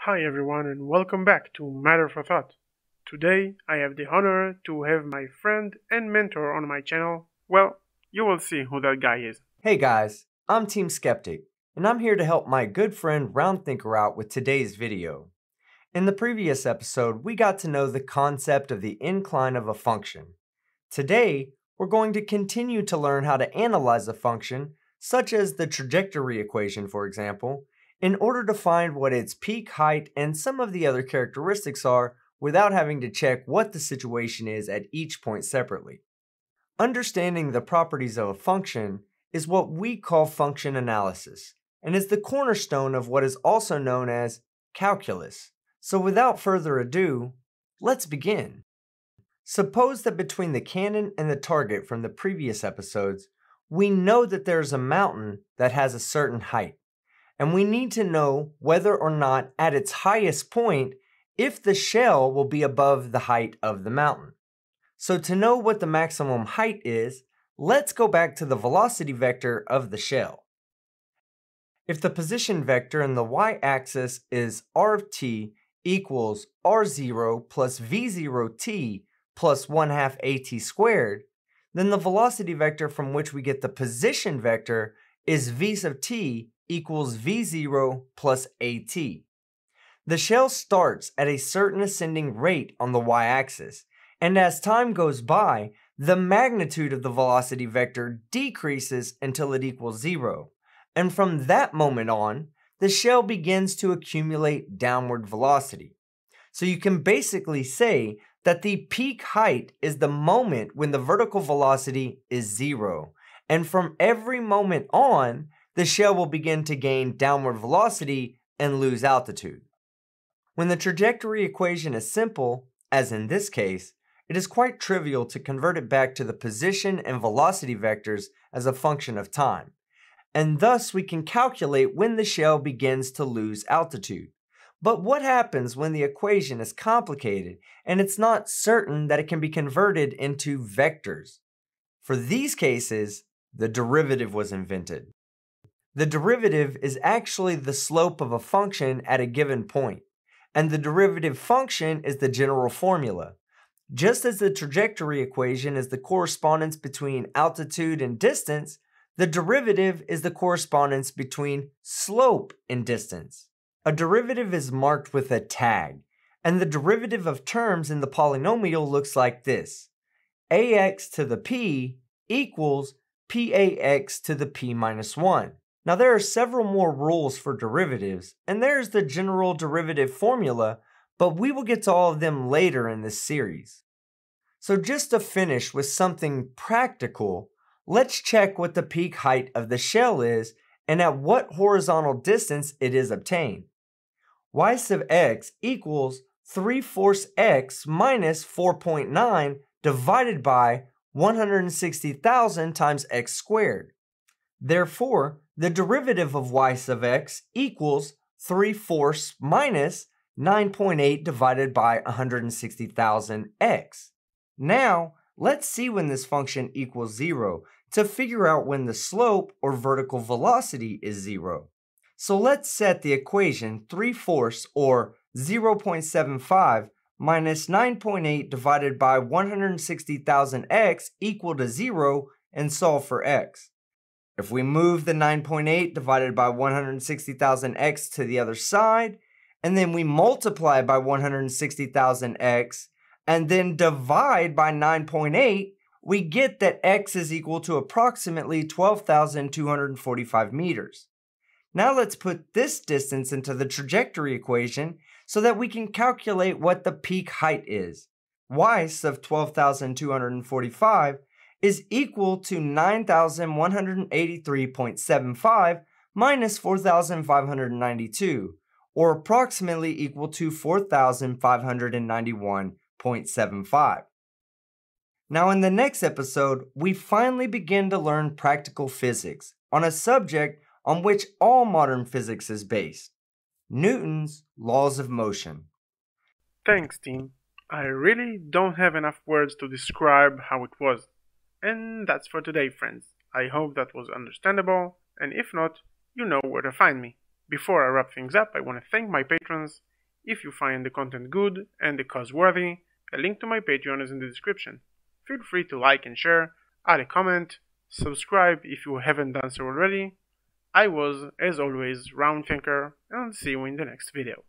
Hi everyone and welcome back to Matter for Thought. Today I have the honor to have my friend and mentor on my channel. Well, you will see who that guy is. Hey guys, I'm Team Skeptic, and I'm here to help my good friend rndthinker out with today's video. In the previous episode, we got to know the concept of the incline of a function. Today, we're going to continue to learn how to analyze a function, such as the trajectory equation for example, in order to find what its peak height and some of the other characteristics are without having to check what the situation is at each point separately. Understanding the properties of a function is what we call function analysis, and is the cornerstone of what is also known as calculus. So without further ado, let's begin. Suppose that between the cannon and the target from the previous episodes, we know that there's a mountain that has a certain height, and we need to know whether or not at its highest point, if the shell will be above the height of the mountain. So to know what the maximum height is, let's go back to the velocity vector of the shell. If the position vector in the y-axis is r of t equals r0 plus v0t plus 1/2 at squared, then the velocity vector from which we get the position vector is v sub t equals v0 plus at. The shell starts at a certain ascending rate on the y-axis, and as time goes by, the magnitude of the velocity vector decreases until it equals 0. And from that moment on, the shell begins to accumulate downward velocity. So you can basically say that the peak height is the moment when the vertical velocity is 0. And from every moment on, the shell will begin to gain downward velocity and lose altitude. When the trajectory equation is simple, as in this case, it is quite trivial to convert it back to the position and velocity vectors as a function of time, and thus we can calculate when the shell begins to lose altitude. But what happens when the equation is complicated and it's not certain that it can be converted into vectors? For these cases, the derivative was invented. The derivative is actually the slope of a function at a given point, and the derivative function is the general formula. Just as the trajectory equation is the correspondence between altitude and distance, the derivative is the correspondence between slope and distance. A derivative is marked with a tag, and the derivative of terms in the polynomial looks like this: ax to the p equals pax to the p minus 1. Now there are several more rules for derivatives, and there's the general derivative formula, but we will get to all of them later in this series. So just to finish with something practical, let's check what the peak height of the shell is and at what horizontal distance it is obtained. Y sub x equals 3/4 x minus 4.9 divided by 160,000 times x squared. Therefore, the derivative of y sub x equals 3/4 minus 9.8 divided by 160,000 x. Now, let's see when this function equals 0 to figure out when the slope or vertical velocity is 0. So let's set the equation 3/4 or 0.75 minus 9.8 divided by 160,000 x equal to 0 and solve for x. If we move the 9.8 divided by 160,000 x to the other side, and then we multiply by 160,000 x, and then divide by 9.8, we get that x is equal to approximately 12,245 meters. Now let's put this distance into the trajectory equation so that we can calculate what the peak height is. Y sub 12,245 is equal to 9,183.75 minus 4,592, or approximately equal to 4,591.75. Now in the next episode, we finally begin to learn practical physics on a subject on which all modern physics is based: Newton's laws of motion. Thanks, team. I really don't have enough words to describe how it was. And that's for today, friends. I hope that was understandable, and if not, you know where to find me. Before I wrap things up, I want to thank my patrons If you find the content good and the cause worthy, a link to my Patreon is in the description. Feel free to like and share, add a comment, subscribe if you haven't done so already. I was, as always, Round Thinker, and I'll see you in the next video.